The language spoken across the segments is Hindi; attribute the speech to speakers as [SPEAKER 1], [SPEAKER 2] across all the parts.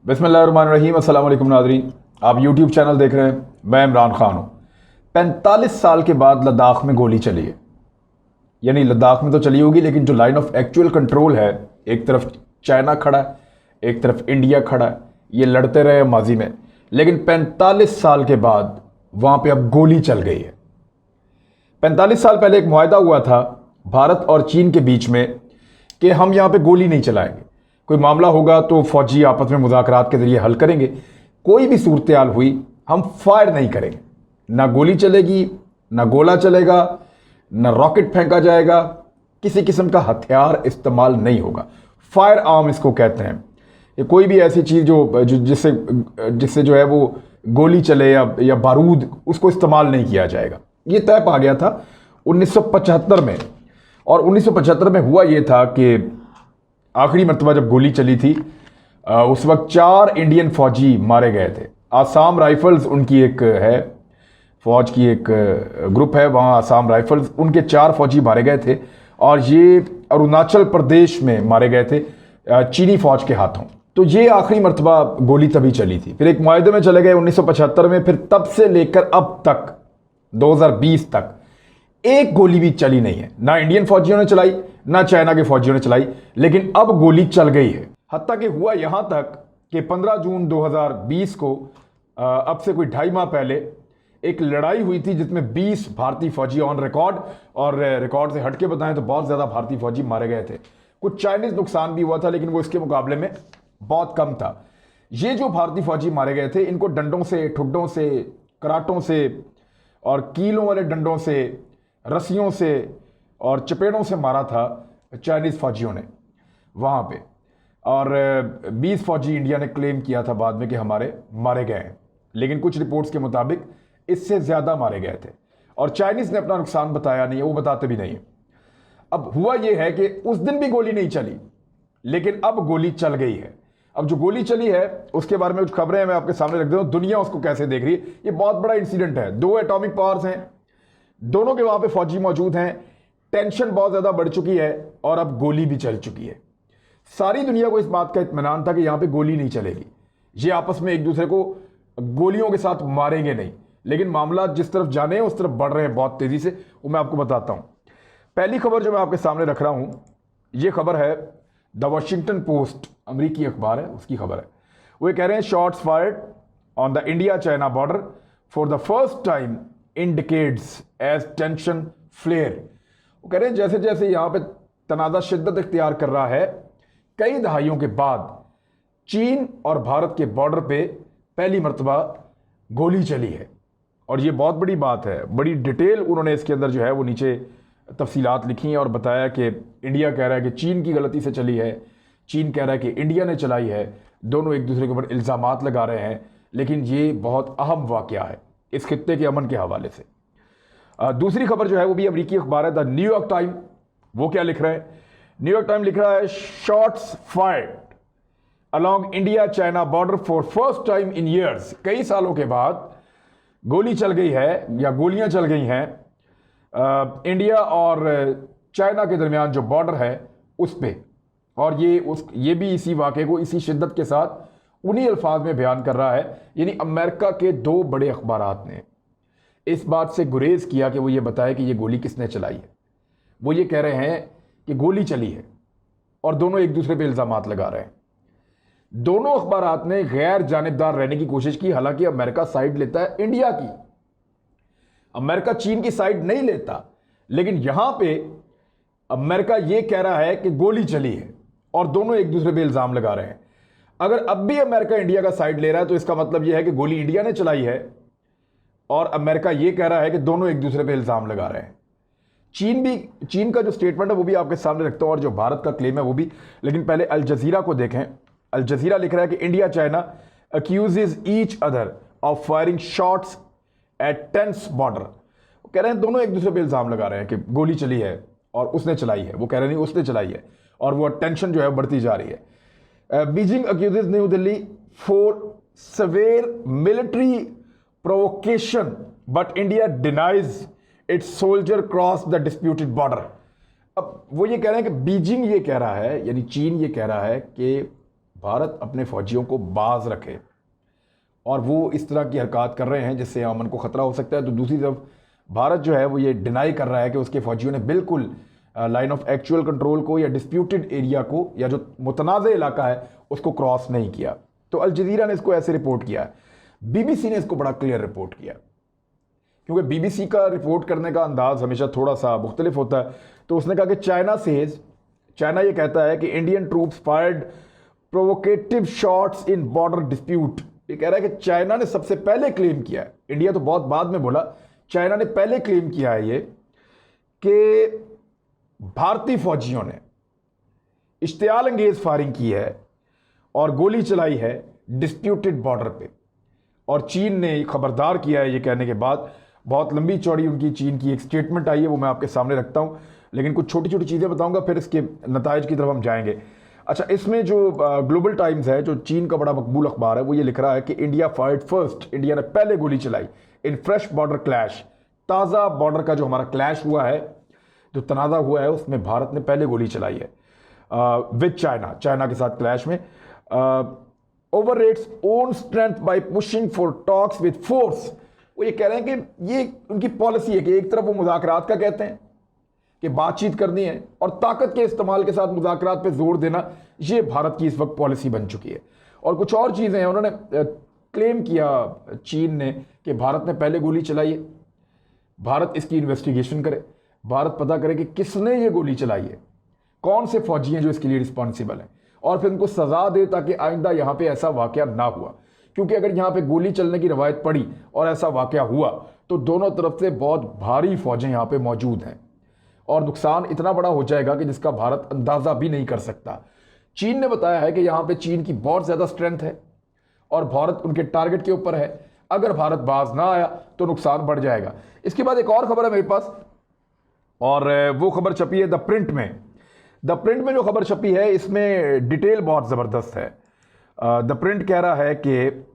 [SPEAKER 1] बिस्मिल्लाहिर्रहमानिर्रहीम। अस्सलाम वालेकुम नाज़रीन, आप यूट्यूब चैनल देख रहे हैं। मैं इमरान खान हूँ। 45 साल के बाद लद्दाख में गोली चली है। यानी लद्दाख में तो चली होगी, लेकिन जो लाइन ऑफ एक्चुअल कंट्रोल है, एक तरफ चाइना खड़ा है, एक तरफ इंडिया खड़ा है। ये लड़ते रहे माजी में, लेकिन 45 साल के बाद वहाँ पे अब गोली चल गई है। 45 साल पहले एक मुआहदा हुआ था भारत और चीन के बीच में कि हम यहाँ पे गोली नहीं चलाएंगे। कोई मामला होगा तो फौजी आपस में मुज़ाकरात के जरिए हल करेंगे। कोई भी सूरत हाल हुई हम फायर नहीं करेंगे। ना गोली चलेगी, ना गोला चलेगा, ना रॉकेट फेंका जाएगा, किसी किस्म का हथियार इस्तेमाल नहीं होगा। फायर आर्म इसको कहते हैं। ये कोई भी ऐसी चीज़ जो जिससे जिससे जो है वो गोली चले या बारूद, उसको इस्तेमाल नहीं किया जाएगा। ये तय पा गया था 1975 में। और 1975 में हुआ ये था कि आखिरी मरतबा जब गोली चली थी, उस वक्त 4 इंडियन फौजी मारे गए थे। आसाम राइफल्स उनकी एक है, फौज की एक ग्रुप है वहाँ, आसाम राइफल्स, उनके 4 फौजी मारे गए थे। और ये अरुणाचल प्रदेश में मारे गए थे चीनी फौज के हाथों। तो ये आखिरी मरतबा गोली तभी चली थी। फिर एक मुआहदे में चले गए 1975 में। फिर तब से लेकर अब तक 2020 तक एक गोली भी चली नहीं है। ना इंडियन फौजियों ने चलाई, ना चाइना के फौजियों ने चलाई, लेकिन अब गोली चल गई है। हत्ता कि हुआ यहां तक कि 15 जून 2020 को अब से कोई 2.5 माह पहले एक लड़ाई हुई थी जिसमें 20 भारतीय फौजी ऑन रिकॉर्ड, और रिकॉर्ड से हटके बताएं तो बहुत ज्यादा भारतीय फौजी मारे गए थे। कुछ चाइनीज नुकसान भी हुआ था, लेकिन वो इसके मुकाबले में बहुत कम था। ये जो भारतीय फौजी मारे गए थे, इनको डंडों से, ठुड्डों से, कराटों से और कीलों वाले डंडों से, रस्सियों से और चपेड़ों से मारा था चाइनीज फौजियों ने वहां पे। और 20 फौजी इंडिया ने क्लेम किया था बाद में कि हमारे मारे गए हैं, लेकिन कुछ रिपोर्ट्स के मुताबिक इससे ज्यादा मारे गए थे। और चाइनीज ने अपना नुकसान बताया नहीं है, वो बताते भी नहीं है। अब हुआ यह है कि उस दिन भी गोली नहीं चली, लेकिन अब गोली चल गई है। अब जो गोली चली है उसके बारे में कुछ खबरें मैं आपके सामने रख देता हूं, दुनिया उसको कैसे देख रही है। ये बहुत बड़ा इंसिडेंट है। 2 एटॉमिक पावर्स हैं, दोनों के वहां पे फौजी मौजूद हैं। टेंशन बहुत ज्यादा बढ़ चुकी है और अब गोली भी चल चुकी है। सारी दुनिया को इस बात का इत्मीनान था कि यहां पे गोली नहीं चलेगी, ये आपस में एक दूसरे को गोलियों के साथ मारेंगे नहीं। लेकिन मामला जिस तरफ जाने हैं उस तरफ बढ़ रहे हैं बहुत तेजी से, वो मैं आपको बताता हूं। पहली खबर जो मैं आपके सामने रख रहा हूं, यह खबर है द वॉशिंगटन पोस्ट, अमरीकी अखबार है, उसकी खबर है। वो कह रहे हैं shots fired on the India China border for the first time in decades as tension flare. वो कह रहे हैं जैसे जैसे यहां पे तनाज़ा शिद्दत इख्तियार कर रहा है, कई दहाइयों के बाद चीन और भारत के बॉर्डर पे पहली मरतबा गोली चली है। और ये बहुत बड़ी बात है। बड़ी डिटेल उन्होंने इसके अंदर जो है वो नीचे तफसीलात लिखी हैं और बताया कि इंडिया कह रहा है कि चीन की गलती से चली है, चीन कह रहा है कि इंडिया ने चलाई है। दोनों एक दूसरे के ऊपर इल्ज़ामात लगा रहे हैं, लेकिन ये बहुत अहम वाक़या है इस खित्ते के अमन के हवाले से। दूसरी खबर जो है वो भी अमरीकी अखबार है द न्यूयॉर्क टाइम। वो क्या लिख रहे हैं? न्यूयॉर्क टाइम लिख रहा है shots fired along India China border for first time in years. कई सालों के बाद गोली चल गई है या गोलियां चल गई हैं इंडिया और चाइना के दरमियान जो बॉर्डर है उस पे। और ये भी इसी वाक़े को इसी शिद्दत के साथ उन्हीं अल्फाज में बयान कर रहा है। यानी अमेरिका के 2 बड़े अखबारात ने इस बात से गुरेज किया कि वो ये बताए कि ये गोली किसने चलाई है। वो ये कह रहे हैं कि गोली चली है और दोनों एक दूसरे पे इल्ज़ामात लगा रहे हैं। दोनों अखबारात ने गैर जानिबदार रहने की कोशिश की। हालांकि अमेरिका साइड लेता है इंडिया की, अमेरिका चीन की साइड नहीं लेता, लेकिन यहां पे अमेरिका ये कह रहा है कि गोली चली है और दोनों एक दूसरे पे इल्ज़ाम लगा रहे हैं। अगर अब भी अमेरिका इंडिया का साइड ले रहा है तो इसका मतलब यह है कि गोली इंडिया ने चलाई है और अमेरिका यह कह रहा है कि दोनों एक दूसरे पे इल्ज़ाम लगा रहे हैं। चीन का जो स्टेटमेंट है वो भी आपके सामने रखता हूं और जो भारत का क्लेम है वो भी। लेकिन पहले अल जजीरा को देखें। अल जजीरा लिख रहा है कि India China accuses each other of firing shots at tense border. वो कह रहे हैं दोनों एक दूसरे पे इल्ज़ाम लगा रहे हैं कि गोली चली है और उसने चलाई है। वो कह रहे नहीं उसने चलाई है, और वो टेंशन जो है बढ़ती जा रही है। Beijing अक्यूजेज new Delhi for severe military provocation but India denies it's soldier cross the disputed border. अब वो ये कह रहे हैं कि बीजिंग ये कह रहा है, यानी चीन ये कह रहा है कि भारत अपने फौजियों को बाज रखे, और वो इस तरह की हरकत कर रहे हैं जिससे अमन को ख़तरा हो सकता है। तो दूसरी तरफ भारत जो है वो ये डिनाई कर रहा है कि उसके फौजियों ने बिल्कुल लाइन ऑफ एक्चुअल कंट्रोल को या डिस्प्यूटेड एरिया को या जो मुतनाज़ इलाका है उसको क्रॉस नहीं किया। तो अल जज़ीरा ने इसको ऐसे रिपोर्ट किया है, BBC ने इसको बड़ा क्लियर रिपोर्ट किया, क्योंकि BBC का रिपोर्ट करने का अंदाज हमेशा थोड़ा सा मुख्तलिफ होता है। तो उसने कहा कि चाइना ये कहता है कि Indian troops fired provocative shots इन बॉर्डर डिस्प्यूट। ये कह रहा है कि चाइना ने सबसे पहले क्लेम किया है, इंडिया तो बहुत बाद में बोला, चाइना ने पहले क्लेम किया है ये कि भारतीय फौजियों ने इश्तियाल अंगेज फायरिंग की है और गोली चलाई है डिस्प्यूटेड बॉर्डर पे। और चीन ने खबरदार किया है ये कहने के बाद। बहुत लंबी चौड़ी उनकी चीन की एक स्टेटमेंट आई है, वो मैं आपके सामने रखता हूं, लेकिन कुछ छोटी छोटी चीज़ें बताऊंगा, फिर इसके नताइज की तरफ हम जाएंगे। अच्छा, इसमें जो ग्लोबल टाइम्स है, जो चीन का बड़ा मकबूल अखबार है, वो ये लिख रहा है कि इंडिया फायर्ड फर्स्ट, इंडिया ने पहले गोली चलाई इन फ्रेश बॉर्डर क्लैश। ताज़ा बॉर्डर का जो हमारा क्लैश हुआ है, जो तनाज़ा हुआ है, उसमें भारत ने पहले गोली चलाई है विद चाइना के साथ क्लैश में। Over rates own strength by pushing for talks with force. वो ये कह रहे हैं कि ये उनकी पॉलिसी है कि एक तरफ वो मुज़ाकरात का कहते हैं कि बातचीत करनी है और ताकत के इस्तेमाल के साथ मुज़ाकरात पे जोर देना, ये भारत की इस वक्त पॉलिसी बन चुकी है। और कुछ और चीज़ें हैं, उन्होंने क्लेम किया चीन ने कि भारत ने पहले गोली चलाई है, भारत इसकी इन्वेस्टिगेशन करे, भारत पता करे कि किसने ये गोली चलाई है, कौन से फौजी हैं जो इसके लिए रिस्पॉन्सिबल हैं, और फिर उनको सजा दे ताकि आइंदा यहाँ पे ऐसा वाकया ना हुआ। क्योंकि अगर यहाँ पे गोली चलने की रवायत पड़ी और ऐसा वाकया हुआ तो दोनों तरफ से बहुत भारी फौजें यहाँ पे मौजूद हैं और नुकसान इतना बड़ा हो जाएगा कि जिसका भारत अंदाजा भी नहीं कर सकता। चीन ने बताया है कि यहाँ पे चीन की बहुत ज़्यादा स्ट्रेंथ है और भारत उनके टारगेट के ऊपर है। अगर भारत बाज ना आया तो नुकसान बढ़ जाएगा। इसके बाद एक और खबर है मेरे पास, और वो खबर छपी है द प्रिंट में। द प्रिंट में जो खबर छपी है इसमें डिटेल बहुत ज़बरदस्त है। द प्रिंट कह रहा है कि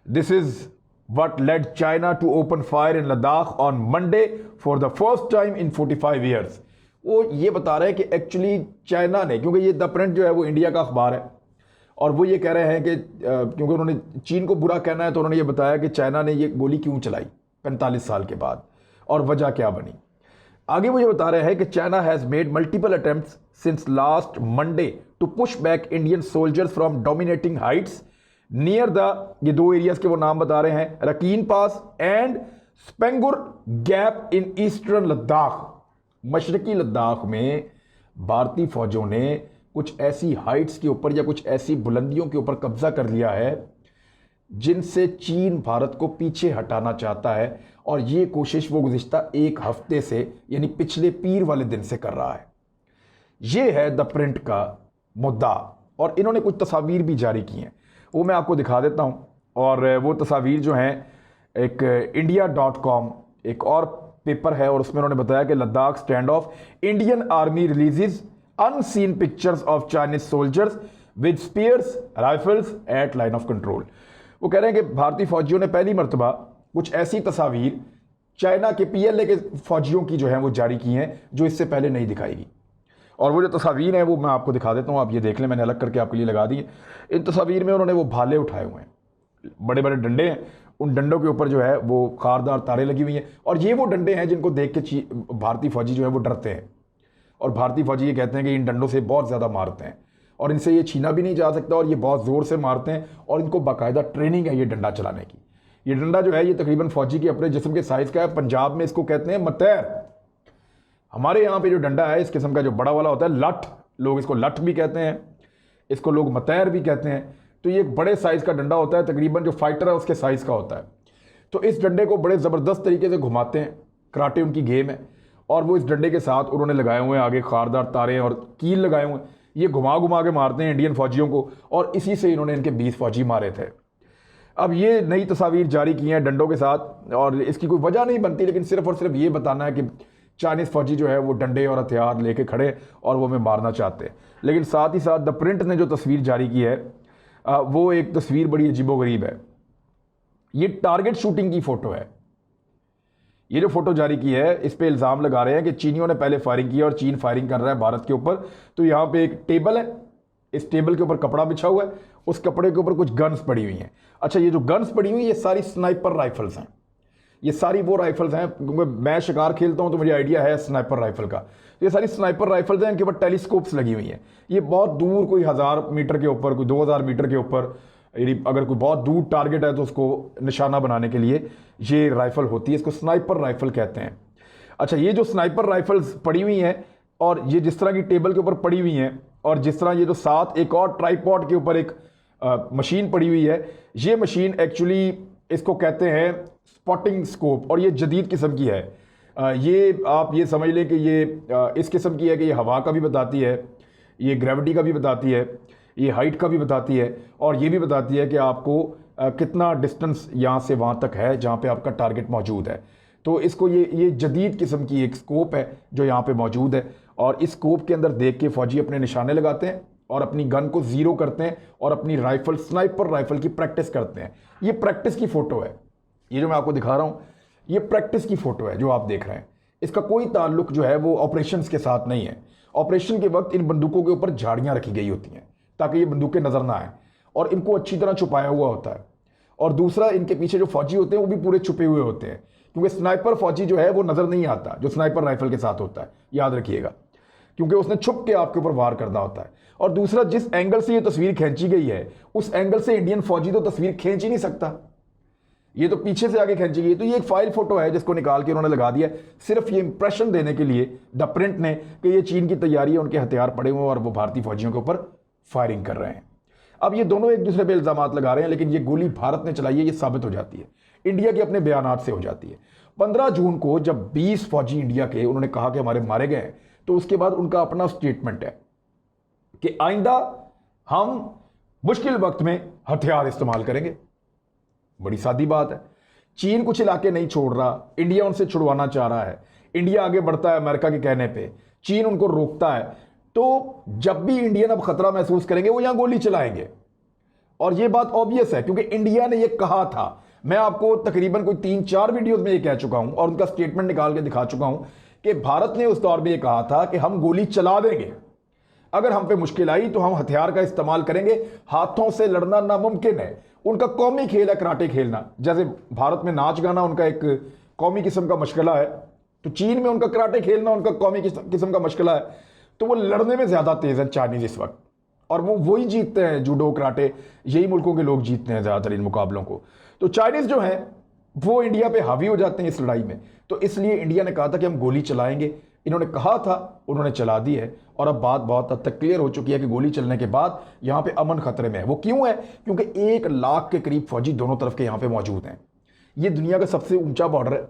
[SPEAKER 1] this is what led China to open fire in Ladakh on Monday for the first time in 45 years। वो ये बता रहे हैं कि एक्चुअली चाइना ने, क्योंकि ये द प्रिंट जो है वो इंडिया का अखबार है, और वो ये कह रहे हैं कि क्योंकि उन्होंने चीन को बुरा कहना है तो उन्होंने ये बताया कि चाइना ने ये गोली क्यों चलाई 45 साल के बाद और वजह क्या बनी। आगे वो ये बता रहे हैं कि China has made multiple attempts since last Monday to push back Indian soldiers from dominating heights near the, ये दो एरियाज के वो नाम बता रहे हैं, Rakin pass and Spanggur gap in eastern Ladakh. मशरकी लद्दाख में भारतीय फौजों ने कुछ ऐसी हाइट्स के ऊपर या कुछ ऐसी बुलंदियों के ऊपर कब्जा कर लिया है जिनसे चीन भारत को पीछे हटाना चाहता है, और ये कोशिश वो गुज़िश्ता एक हफ्ते से यानी पिछले पीर वाले दिन से कर रहा है। ये है द प्रिंट का मुद्दा, और इन्होंने कुछ तस्वीर भी जारी की हैं, वो मैं आपको दिखा देता हूँ। और वो तस्वीर जो हैं, एक India.com एक और पेपर है और उसमें उन्होंने बताया कि Ladakh standoff, Indian army releases unseen pictures of Chinese soldiers with spears rifles at line of control. वो कह रहे हैं कि भारतीय फौजियों ने पहली मरतबा कुछ ऐसी तस्वीर चाइना के PLA के फौजियों की जो है वो जारी की हैं जो इससे पहले नहीं दिखाई गई। और वो जो तस्वीर है वो मैं आपको दिखा देता हूँ, आप ये देख लें, मैंने अलग करके आपके लिए लगा दी है। इन तस्वीर में उन्होंने वो भाले उठाए हुए हैं, बड़े बड़े डंडे हैं, उन डंडों के ऊपर जो है वो खारदार तारें लगी हुई हैं, और ये वो डंडे हैं जिनको देख के भारतीय फौजी जो है वो डरते हैं, और भारतीय फौजी ये कहते हैं कि इन डंडों से बहुत ज़्यादा मारते हैं और इनसे ये छीना भी नहीं जा सकता, और ये बहुत ज़ोर से मारते हैं, और इनको बाकायदा ट्रेनिंग है ये डंडा चलाने की। ये डंडा जो है ये तकरीबन फौजी के अपने जिस्म के साइज़ का है। पंजाब में इसको कहते हैं मतैर। हमारे यहाँ पे जो डंडा है इस किस्म का जो बड़ा वाला होता है, लठ, लोग इसको लठ भी कहते हैं, इसको लोग मतैर भी कहते हैं। तो ये एक बड़े साइज़ का डंडा होता है, तकरीबन जो फाइटर है उसके साइज़ का होता है। तो इस डंडे को बड़े ज़बरदस्त तरीके से घुमाते हैं, कराटे उनकी गेम है, और वो इस डंडे के साथ उन्होंने लगाए हुए हैं आगे खारदार तारें और कील लगाए हुए हैं। ये घुमा घुमा के मारते हैं इंडियन फौजियों को, और इसी से इन्होंने इनके 20 फौजी मारे थे। अब ये नई तस्वीर जारी की हैं डंडों के साथ, और इसकी कोई वजह नहीं बनती, लेकिन सिर्फ और सिर्फ ये बताना है कि चाइनीज़ फौजी जो है वो डंडे और हथियार लेके खड़े और वो हमें मारना चाहते हैं। लेकिन साथ ही साथ द प्रिंट ने जो तस्वीर जारी की है वो एक तस्वीर बड़ी अजीबोगरीब है। ये टारगेट शूटिंग की फ़ोटो है। ये जो फोटो जारी की है इस पे इल्ज़ाम लगा रहे हैं कि चीनियों ने पहले फायरिंग की और चीन फायरिंग कर रहा है भारत के ऊपर। तो यहाँ पे एक टेबल है इस टेबल के ऊपर कपड़ा बिछा हुआ है, उस कपड़े के ऊपर कुछ गन्स पड़ी हुई हैं। अच्छा, ये जो गन्स पड़ी हुई हैं ये सारी स्नाइपर राइफल्स हैं। ये सारी वो राइफल्स हैं, क्योंकि मैं शिकार खेलता हूं तो मुझे आइडिया है स्नाइपर राइफल का। तो ये सारी स्नाइपर राइफल्स हैं, इनके ऊपर टेलीस्कोप्स लगी हुई हैं। ये बहुत दूर, कोई 1000 मीटर के ऊपर, कोई 2000 मीटर के ऊपर, अगर कोई बहुत दूर टारगेट है तो उसको निशाना बनाने के लिए ये राइफल होती है। इसको स्नाइपर राइफल कहते हैं। अच्छा, ये जो स्नाइपर राइफल्स पड़ी हुई हैं और ये जिस तरह की टेबल के ऊपर पड़ी हुई हैं, और जिस तरह ये जो साथ एक और ट्राइपॉड के ऊपर एक मशीन पड़ी हुई है, ये मशीन एक्चुअली इसको कहते हैं स्पॉटिंग स्कोप, और ये जदीद किस्म की है। ये आप ये समझ लें कि ये इस किस्म की है कि ये हवा का भी बताती है, ये ग्रेविटी का भी बताती है, ये हाइट का भी बताती है, और ये भी बताती है कि आपको कितना डिस्टेंस यहाँ से वहाँ तक है जहाँ पे आपका टारगेट मौजूद है। तो इसको ये जदीद किस्म की एक स्कोप है जो यहाँ पे मौजूद है, और इस स्कोप के अंदर देख के फौजी अपने निशाने लगाते हैं और अपनी गन को ज़ीरो करते हैं और अपनी राइफल, स्नाइपर राइफल की प्रैक्टिस करते हैं। ये प्रैक्टिस की फ़ोटो है, ये जो मैं आपको दिखा रहा हूँ ये प्रैक्टिस की फ़ोटो है जो आप देख रहे हैं। इसका कोई ताल्लुक जो है वो ऑपरेशंस के साथ नहीं है। ऑपरेशन के वक्त इन बंदूकों के ऊपर झाड़ियाँ रखी गई होती हैं ताकि ये बंदूकें नज़र ना आए, और इनको अच्छी तरह छुपाया हुआ होता है। और दूसरा, इनके पीछे जो फौजी होते हैं वो भी पूरे छुपे हुए होते हैं, क्योंकि स्नाइपर फौजी जो है वो नज़र नहीं आता जो स्नाइपर राइफल के साथ होता है, याद रखिएगा, क्योंकि उसने छुप के आपके ऊपर वार करना होता है। और दूसरा, जिस एंगल से ये तस्वीर खींची गई है उस एंगल से इंडियन फौजी तो तस्वीर खींच ही नहीं सकता, ये तो पीछे से आगे खींची गई। तो ये एक फाइल फोटो है जिसको निकाल के उन्होंने लगा दिया सिर्फ ये इंप्रेशन देने के लिए द प्रिंट ने कि ये चीन की तैयारी है, उनके हथियार पड़े हुए और वो भारतीय फौजियों के ऊपर फायरिंग कर रहे हैं। अब ये दोनों एक दूसरे पे इल्जाम लगा रहे हैं, लेकिन ये गोली भारत ने चलाई है ये साबित हो जाती है, इंडिया के अपने बयानात से हो जाती है। 15 जून को जब 20 फौजी इंडिया के उन्होंने कहा कि हमारे मारे गए, तो उसके बाद उनका अपना स्टेटमेंट है कि आइंदा हम मुश्किल वक्त में हथियार इस्तेमाल करेंगे। बड़ी सादी बात है। चीन कुछ इलाके नहीं छोड़ रहा, इंडिया उनसे छुड़वाना चाह रहा है। इंडिया आगे बढ़ता है अमेरिका के कहने पे, चीन उनको रोकता है। तो जब भी इंडियन अब खतरा महसूस करेंगे वो यहां गोली चलाएंगे, और ये बात ऑब्वियस है क्योंकि इंडिया ने ये कहा था। मैं आपको तकरीबन कोई 3-4 वीडियोस में ये कह चुका हूं और उनका स्टेटमेंट निकाल के दिखा चुका हूं कि भारत ने उस दौर में ये कहा था कि हम गोली चला देंगे, अगर हम पे मुश्किल आई तो हम हथियार का इस्तेमाल करेंगे, हाथों से लड़ना नामुमकिन है। उनका कौमी खेल है कराटे खेलना, जैसे भारत में नाच गाना उनका एक कौमी किस्म का मशगला है, तो चीन में उनका कराटे खेलना उनका कौमी किस्म का मशगला है। तो वो लड़ने में ज़्यादा तेज़ है चाइनीज़ इस वक्त, और वो वही जीतते हैं, जूडो कराटे यही मुल्कों के लोग जीतते हैं ज़्यादातर इन मुकाबलों को। तो चाइनीज़ जो हैं वो इंडिया पे हावी हो जाते हैं इस लड़ाई में। तो इसलिए इंडिया ने कहा था कि हम गोली चलाएंगे, इन्होंने कहा था, उन्होंने चला दी है, और अब बात बहुत हद तक क्लियर हो चुकी है कि गोली चलने के बाद यहाँ पे अमन खतरे में है। वो क्यों है? क्योंकि 1 लाख के करीब फौजी दोनों तरफ के यहाँ पे मौजूद हैं। ये दुनिया का सबसे ऊंचा बॉर्डर है,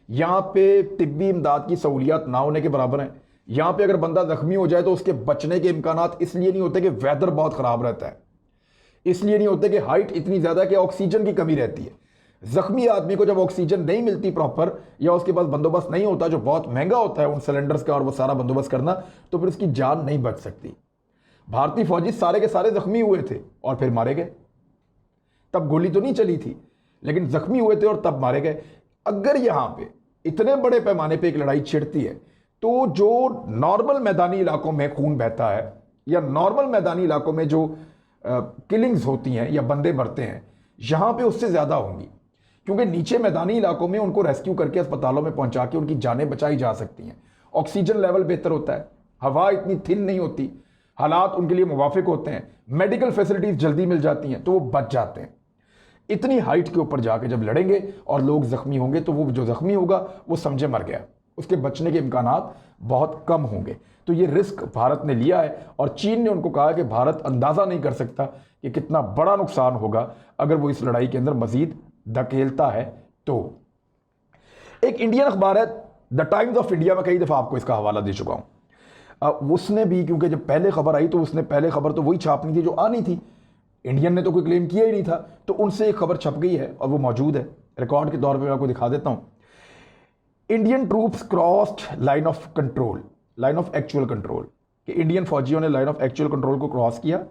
[SPEAKER 1] यहाँ पे तिब्बी इमदाद की सहूलियात ना होने के बराबर हैं। यहाँ पे अगर बंदा जख्मी हो जाए तो उसके बचने के इम्कानात इसलिए नहीं होते कि वेदर बहुत ख़राब रहता है, इसलिए नहीं होते कि हाइट इतनी ज़्यादा कि ऑक्सीजन की कमी रहती है। जख्मी आदमी को जब ऑक्सीजन नहीं मिलती प्रॉपर, या उसके पास बंदोबस्त नहीं होता जो बहुत महंगा होता है उन सिलेंडर्स का और वो सारा बंदोबस्त करना, तो फिर उसकी जान नहीं बच सकती। भारतीय फौजी सारे के सारे जख्मी हुए थे और फिर मारे गए। तब गोली तो नहीं चली थी, लेकिन जख्मी हुए थे और तब मारे गए। अगर यहां पे इतने बड़े पैमाने पे एक लड़ाई छिड़ती है तो जो नॉर्मल मैदानी इलाकों में खून बहता है या नॉर्मल मैदानी इलाकों में जो किलिंग्स होती हैं या बंदे मरते हैं, यहां पे उससे ज्यादा होंगी, क्योंकि नीचे मैदानी इलाकों में उनको रेस्क्यू करके अस्पतालों में पहुंचा के उनकी जानें बचाई जा सकती हैं। ऑक्सीजन लेवल बेहतर होता है, हवा इतनी थिन नहीं होती, हालात उनके लिए मुवाफिक होते हैं, मेडिकल फैसिलिटीज जल्दी मिल जाती हैं, तो वो बच जाते हैं। इतनी हाइट के ऊपर जाके जब लड़ेंगे और लोग जख्मी होंगे तो वो जो जख्मी होगा वो समझे मर गया, उसके बचने के इम्कानात बहुत कम होंगे। तो ये रिस्क भारत ने लिया है, और चीन ने उनको कहा कि भारत अंदाज़ा नहीं कर सकता कि कितना बड़ा नुकसान होगा अगर वो इस लड़ाई के अंदर मजीद धकेलता है। तो एक इंडियन अखबार है द टाइम्स ऑफ इंडिया, में कई दफ़ा आपको इसका हवाला दे चुका हूँ। उसने भी, क्योंकि जब पहले खबर आई तो उसने पहले खबर तो वही छापनी थी जो आनी थी, इंडियन ने तो कोई क्लेम किया ही नहीं था, तो उनसे एक खबर छप गई है और वो मौजूद है रिकॉर्ड के तौर पे। मैं आपको दिखा देता हूँ। Indian troops crossed line of control, line of actual control, कि इंडियन फौजियों ने लाइन ऑफ एक्चुअल कंट्रोल को क्रॉस किया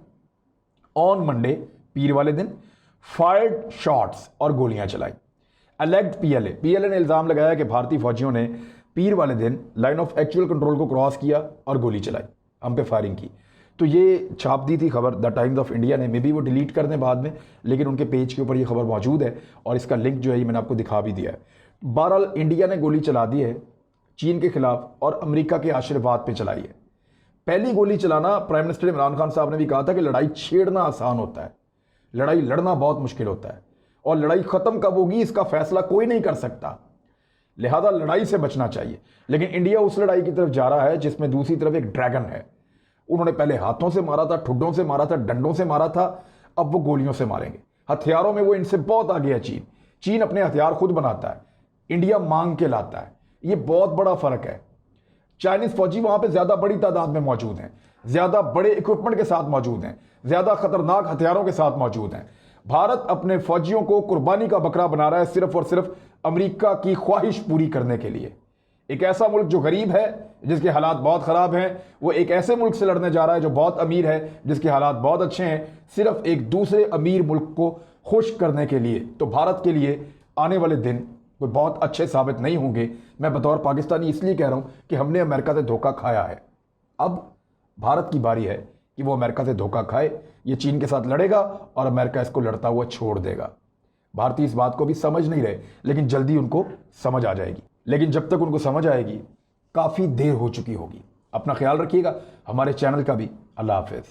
[SPEAKER 1] ऑन मंडे, पीर वाले दिन, फायर्ड शॉट्स और गोलियां चलाई। अलेग्ड पीएलए ने इल्जाम लगाया कि भारतीय फौजियों ने पीर वाले दिन लाइन ऑफ एक्चुअल कंट्रोल को क्रॉस किया और गोली चलाई, हम पे फायरिंग की। तो ये छाप दी थी खबर द टाइम्स ऑफ इंडिया ने, मे बी वो डिलीट कर दें बाद में, लेकिन उनके पेज के ऊपर ये खबर मौजूद है और इसका लिंक जो है ये मैंने आपको दिखा भी दिया है। बहरहाल इंडिया ने गोली चला दी है चीन के खिलाफ और अमेरिका के आशीर्वाद पे चलाई है। पहली गोली चलाना, प्राइम मिनिस्टर इमरान खान साहब ने भी कहा था कि लड़ाई छेड़ना आसान होता है, लड़ाई लड़ना बहुत मुश्किल होता है, और लड़ाई खत्म कब होगी इसका फैसला कोई नहीं कर सकता, लिहाजा लड़ाई से बचना चाहिए। लेकिन इंडिया उस लड़ाई की तरफ जा रहा है जिसमें दूसरी तरफ एक ड्रैगन है। उन्होंने पहले हाथों से मारा था, ठुड्डों से मारा था, डंडों से मारा था, अब वो गोलियों से मारेंगे। हथियारों में वो इनसे बहुत आगे है। चीन अपने हथियार खुद बनाता है, इंडिया मांग के लाता है। ये बहुत बड़ा फर्क है। चाइनीज फौजी वहां पे ज्यादा बड़ी तादाद में मौजूद हैं, ज्यादा बड़े इक्विपमेंट के साथ मौजूद हैं, ज्यादा खतरनाक हथियारों के साथ मौजूद हैं। भारत अपने फौजियों को कुर्बानी का बकरा बना रहा है सिर्फ और सिर्फ अमेरिका की ख्वाहिश पूरी करने के लिए। एक ऐसा मुल्क जो गरीब है, जिसके हालात बहुत खराब हैं, वो एक ऐसे मुल्क से लड़ने जा रहा है जो बहुत अमीर है, जिसके हालात बहुत अच्छे हैं, सिर्फ एक दूसरे अमीर मुल्क को खुश करने के लिए। तो भारत के लिए आने वाले दिन कोई बहुत अच्छे साबित नहीं होंगे। मैं बतौर पाकिस्तानी इसलिए कह रहा हूं कि हमने अमेरिका से धोखा खाया है। अब भारत की बारी है कि वो अमेरिका से धोखा खाए। ये चीन के साथ लड़ेगा और अमेरिका इसको लड़ता हुआ छोड़ देगा। भारतीय इस बात को भी समझ नहीं रहे, लेकिन जल्दी उनको समझ आ जाएगी। लेकिन जब तक उनको समझ आएगी काफ़ी देर हो चुकी होगी। अपना ख्याल रखिएगा, हमारे चैनल का भी। अल्लाह हाफिज़।